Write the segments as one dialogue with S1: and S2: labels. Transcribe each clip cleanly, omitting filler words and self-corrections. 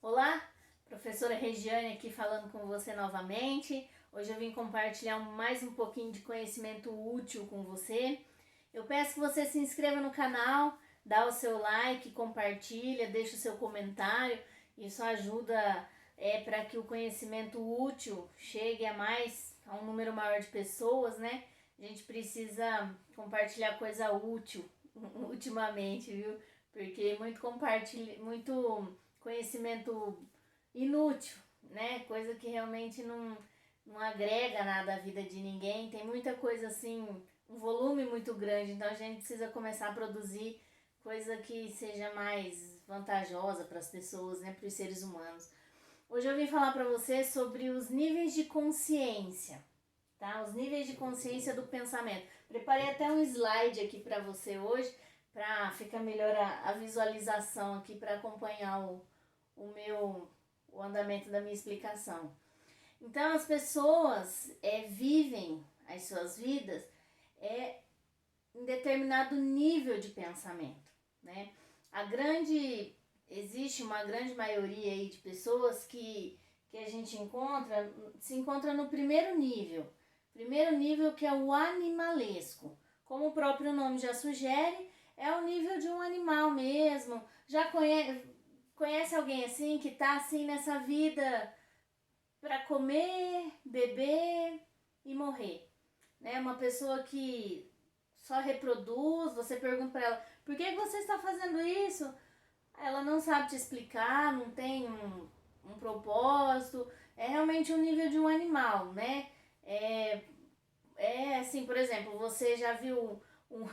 S1: Olá, professora Regiane aqui falando com você novamente. Hoje eu vim compartilhar mais um pouquinho de conhecimento útil com você. Eu peço que você se inscreva no canal, dá o seu like, compartilha, deixa o seu comentário. Isso ajuda para que o conhecimento útil chegue a um número maior de pessoas, né? A gente precisa compartilhar coisa útil ultimamente, viu? Porque muito conhecimento inútil, né? Coisa que realmente não agrega nada à vida de ninguém. Tem muita coisa assim, um volume muito grande, então a gente precisa começar a produzir coisa que seja mais vantajosa para as pessoas, né? Para os seres humanos. Hoje eu vim falar para você sobre os níveis de consciência, tá? Os níveis de consciência do pensamento. Preparei até um slide aqui para você hoje, para ficar melhor a visualização aqui, para acompanhar o andamento da minha explicação. Então as pessoas vivem as suas vidas em determinado nível de pensamento, né? Existe uma grande maioria aí de pessoas que a gente se encontra no primeiro nível. Primeiro nível, que é o animalesco. Como o próprio nome já sugere, é o nível de um animal mesmo. Já conhece alguém assim, que está assim nessa vida para comer, beber e morrer, né? Uma pessoa que só reproduz. Você pergunta para ela: por que você está fazendo isso? Ela não sabe te explicar, não tem um propósito. É realmente o nível de um animal, né? Assim, por exemplo, você já viu um,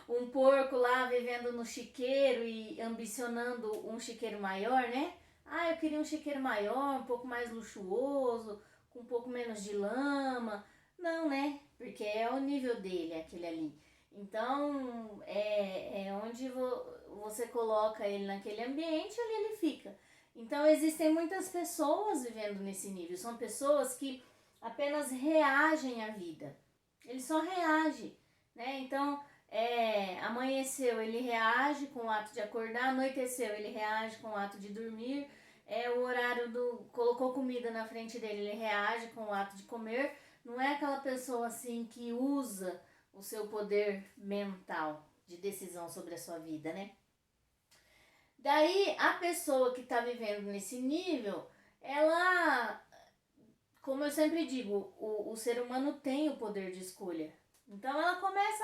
S1: um porco lá vivendo no chiqueiro e ambicionando um chiqueiro maior, né? Ah, eu queria um chiqueiro maior, um pouco mais luxuoso, com um pouco menos de lama. Não, né? Porque é o nível dele, aquele ali. Então, é onde você coloca ele naquele ambiente, ali ele fica. Então, existem muitas pessoas vivendo nesse nível. São pessoas que apenas reagem à vida. Ele só reage, né? Então, amanheceu, ele reage com o ato de acordar. Anoiteceu, ele reage com o ato de dormir. O horário colocou comida na frente dele, ele reage com o ato de comer. Não é aquela pessoa assim que usa o seu poder mental de decisão sobre a sua vida, né? Daí, a pessoa que está vivendo nesse nível, ela, como eu sempre digo, o ser humano tem o poder de escolha. Então ela começa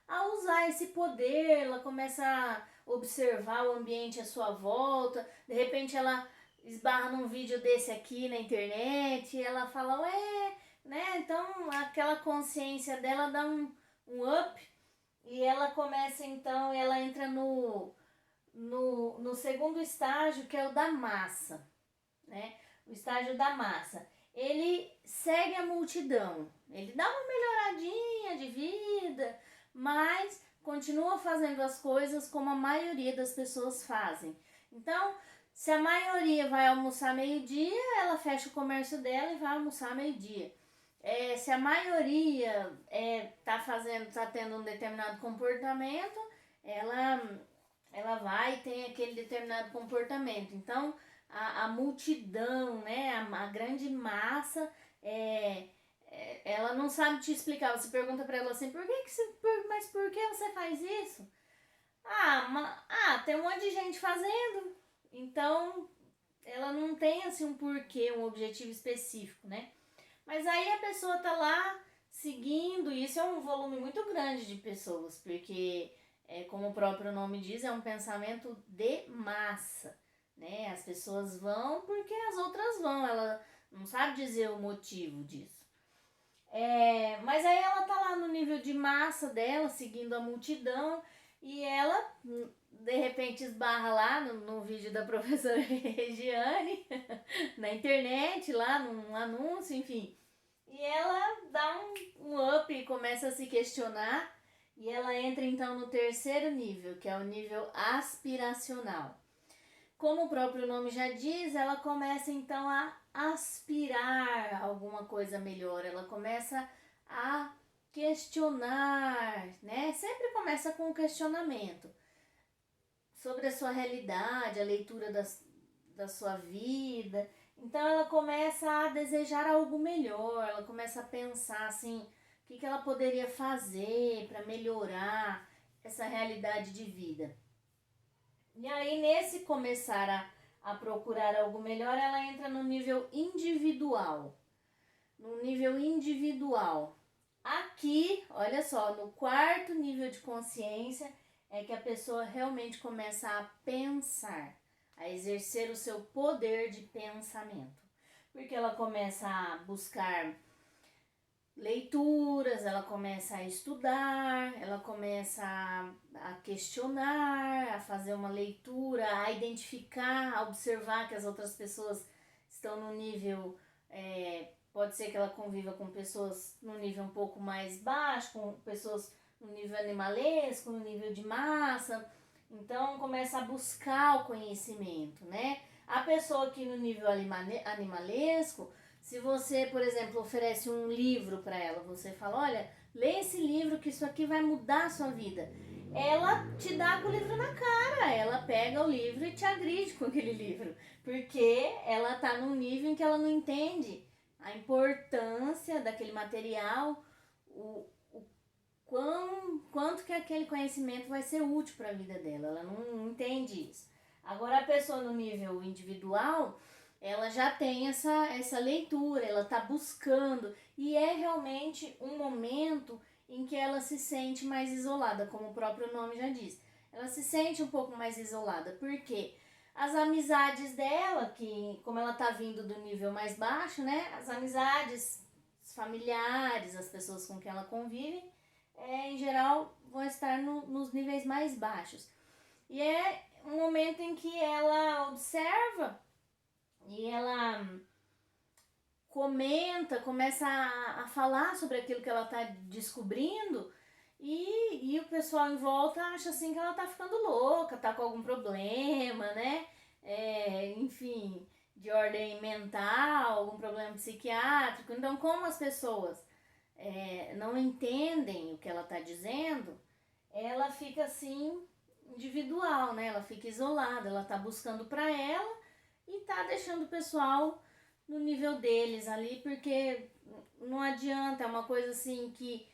S1: a usar esse poder, ela começa a observar o ambiente à sua volta. De repente ela esbarra num vídeo desse aqui na internet e ela fala: ué, né? Então aquela consciência dela dá um up e ela começa, então, ela entra no segundo estágio, que é o da massa, né? O estágio da massa. Ele segue a multidão, ele dá uma melhoradinha de vida, mas continua fazendo as coisas como a maioria das pessoas fazem. Então, se a maioria vai almoçar meio-dia, ela fecha o comércio dela e vai almoçar meio-dia. Se a maioria tá tendo um determinado comportamento, ela vai e tem aquele determinado comportamento. Então, a multidão, né, a grande massa, ela não sabe te explicar. Você pergunta para ela assim: mas por que você faz isso? Tem um monte de gente fazendo. Então, ela não tem assim um porquê, um objetivo específico, né? Mas aí a pessoa tá lá seguindo, e isso é um volume muito grande de pessoas, porque, como o próprio nome diz, é um pensamento de massa, né? As pessoas vão porque as outras vão, ela não sabe dizer o motivo disso. Mas aí ela tá lá no nível de massa dela, seguindo a multidão, e ela de repente esbarra lá no vídeo da professora Regiane, na internet, lá num anúncio, enfim. E ela dá um up e começa a se questionar, e ela entra então no terceiro nível, que é o nível aspiracional. Como o próprio nome já diz, ela começa então a aspirar alguma coisa melhor, ela começa a questionar, né? Sempre começa com um questionamento sobre a sua realidade, a leitura da sua vida. Então ela começa a desejar algo melhor, ela começa a pensar assim, o que ela poderia fazer para melhorar essa realidade de vida. E aí, nesse começar a procurar algo melhor, ela entra no nível individual. No nível individual. Aqui, olha só, no quarto nível de consciência é que a pessoa realmente começa a pensar, a exercer o seu poder de pensamento. Porque ela começa a buscar leituras, ela começa a estudar, ela começa a questionar, a fazer uma leitura, a identificar, a observar que as outras pessoas estão no nível, pode ser que ela conviva com pessoas no nível um pouco mais baixo, com pessoas no nível animalesco, no nível de massa, então começa a buscar o conhecimento, né? A pessoa aqui no nível animalesco, se você, por exemplo, oferece um livro para ela, você fala, olha, lê esse livro que isso aqui vai mudar a sua vida. Ela te dá com o livro na cara, ela pega o livro e te agride com aquele livro, porque ela está num nível em que ela não entende a importância daquele material, quanto que aquele conhecimento vai ser útil para a vida dela, ela não entende isso. Agora a pessoa no nível individual, ela já tem essa leitura, ela está buscando e é realmente um momento em que ela se sente mais isolada, como o próprio nome já diz. Ela se sente um pouco mais isolada, porque as amizades dela, que como ela está vindo do nível mais baixo, né, as amizades familiares, as pessoas com quem ela convive, em geral vão estar nos níveis mais baixos. E é um momento em que ela observa e ela comenta, começa a falar sobre aquilo que ela está descobrindo e o pessoal em volta acha assim que ela está ficando louca, está com algum problema, né? Enfim, de ordem mental, algum problema psiquiátrico. Então, como as pessoas não entendem o que ela está dizendo, ela fica assim individual, né? Ela fica isolada, ela está buscando para ela e tá deixando o pessoal no nível deles ali, porque não adianta, é uma coisa assim que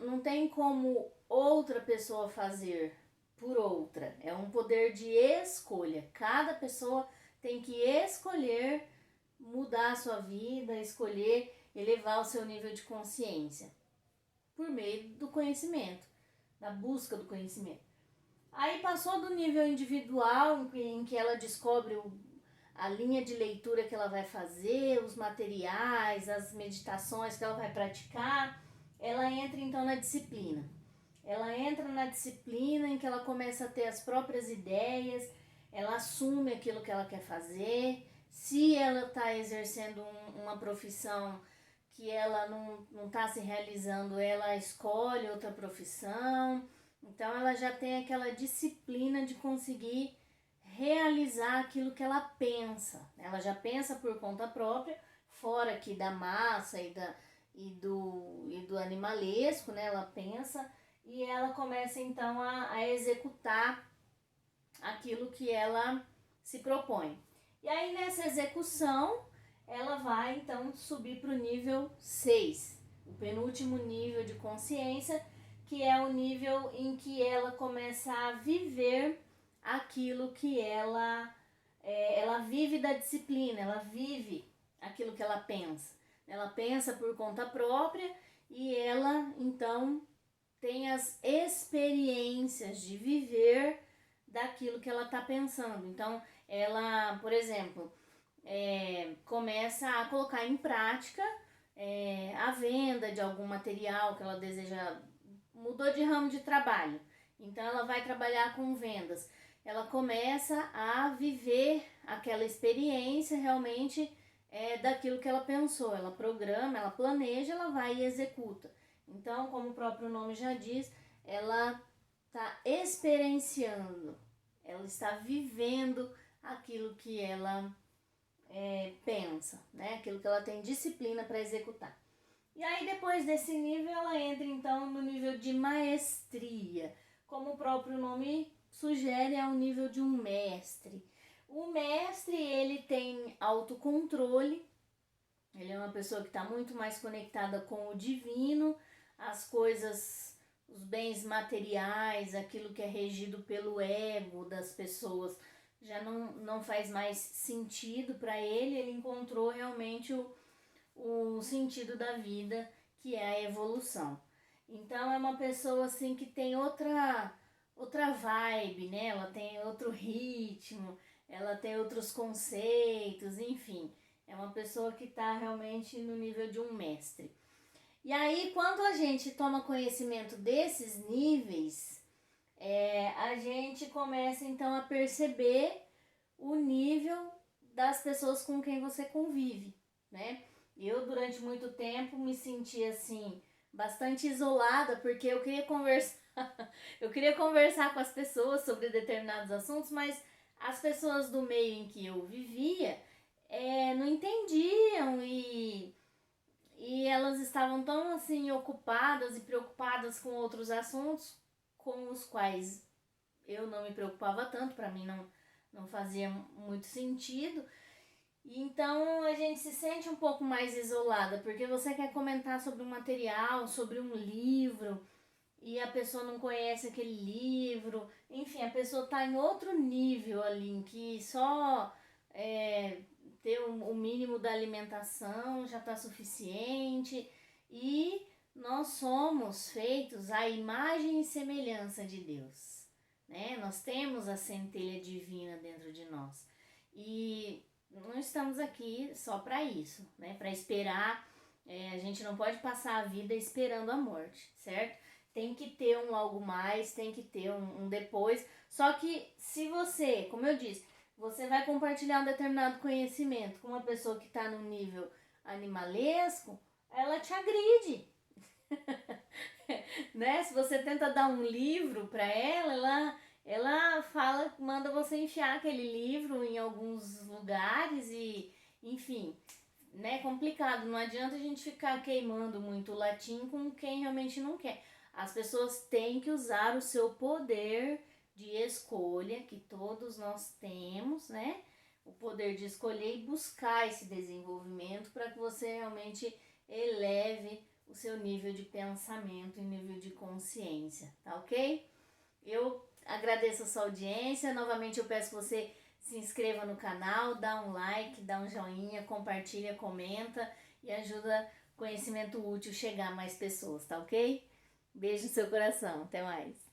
S1: não tem como outra pessoa fazer por outra. É um poder de escolha. Cada pessoa tem que escolher mudar a sua vida, escolher elevar o seu nível de consciência por meio do conhecimento, da busca do conhecimento. Aí passou do nível individual em que ela descobre a linha de leitura que ela vai fazer, os materiais, as meditações que ela vai praticar, ela entra então na disciplina. Ela entra na disciplina em que ela começa a ter as próprias ideias, ela assume aquilo que ela quer fazer. Se ela está exercendo uma profissão que ela não está se realizando, ela escolhe outra profissão. Então ela já tem aquela disciplina de conseguir realizar aquilo que ela pensa. Ela já pensa por conta própria, fora aqui da massa e do animalesco, né? Ela pensa e ela começa então a executar aquilo que ela se propõe. E aí nessa execução, ela vai então subir para o nível 6, o penúltimo nível de consciência, que é o nível em que ela começa a viver aquilo que ela vive da disciplina, ela vive aquilo que ela pensa. Ela pensa por conta própria e ela então tem as experiências de viver daquilo que ela está pensando. Então ela, por exemplo, começa a colocar em prática a venda de algum material que ela deseja, mudou de ramo de trabalho, então ela vai trabalhar com vendas. Ela começa a viver aquela experiência realmente daquilo que ela pensou. Ela programa, ela planeja, ela vai e executa. Então, como o próprio nome já diz, ela está experienciando, ela está vivendo aquilo que ela pensa, né? Aquilo que ela tem disciplina para executar. E aí depois desse nível ela entra então no nível de maestria. Como o próprio nome sugere, é o nível de um mestre. O mestre, ele tem autocontrole, ele é uma pessoa que está muito mais conectada com o divino, as coisas, os bens materiais, aquilo que é regido pelo ego das pessoas, já não faz mais sentido para ele, ele encontrou realmente o sentido da vida, que é a evolução. Então é uma pessoa assim que tem outra vibe, né? Ela tem outro ritmo, ela tem outros conceitos, enfim. É uma pessoa que está realmente no nível de um mestre. E aí, quando a gente toma conhecimento desses níveis, a gente começa então a perceber o nível das pessoas com quem você convive, né? Eu, durante muito tempo, me senti assim, bastante isolada, porque eu queria conversar, eu queria conversar com as pessoas sobre determinados assuntos, mas as pessoas do meio em que eu vivia não entendiam e elas estavam tão assim ocupadas e preocupadas com outros assuntos com os quais eu não me preocupava tanto, para mim não fazia muito sentido. E então a gente se sente um pouco mais isolada, porque você quer comentar sobre um material, sobre um livro, e a pessoa não conhece aquele livro, enfim, a pessoa está em outro nível ali, em que só ter o mínimo da alimentação já está suficiente, e nós somos feitos à imagem e semelhança de Deus, né? Nós temos a centelha divina dentro de nós, e não estamos aqui só para isso, né? Para esperar, a gente não pode passar a vida esperando a morte, certo? Tem que ter um algo mais, tem que ter um depois. Só que se você, como eu disse, você vai compartilhar um determinado conhecimento com uma pessoa que está no nível animalesco, ela te agride. Né? Se você tenta dar um livro para ela fala, manda você enfiar aquele livro em alguns lugares e, enfim, né, complicado. Não adianta a gente ficar queimando muito o latim com quem realmente não quer. As pessoas têm que usar o seu poder de escolha, que todos nós temos, né? O poder de escolher e buscar esse desenvolvimento para que você realmente eleve o seu nível de pensamento e nível de consciência, tá ok? Eu agradeço a sua audiência, novamente eu peço que você se inscreva no canal, dá um like, dá um joinha, compartilha, comenta e ajuda conhecimento útil chegar a mais pessoas, tá ok? Beijo no seu coração, até mais!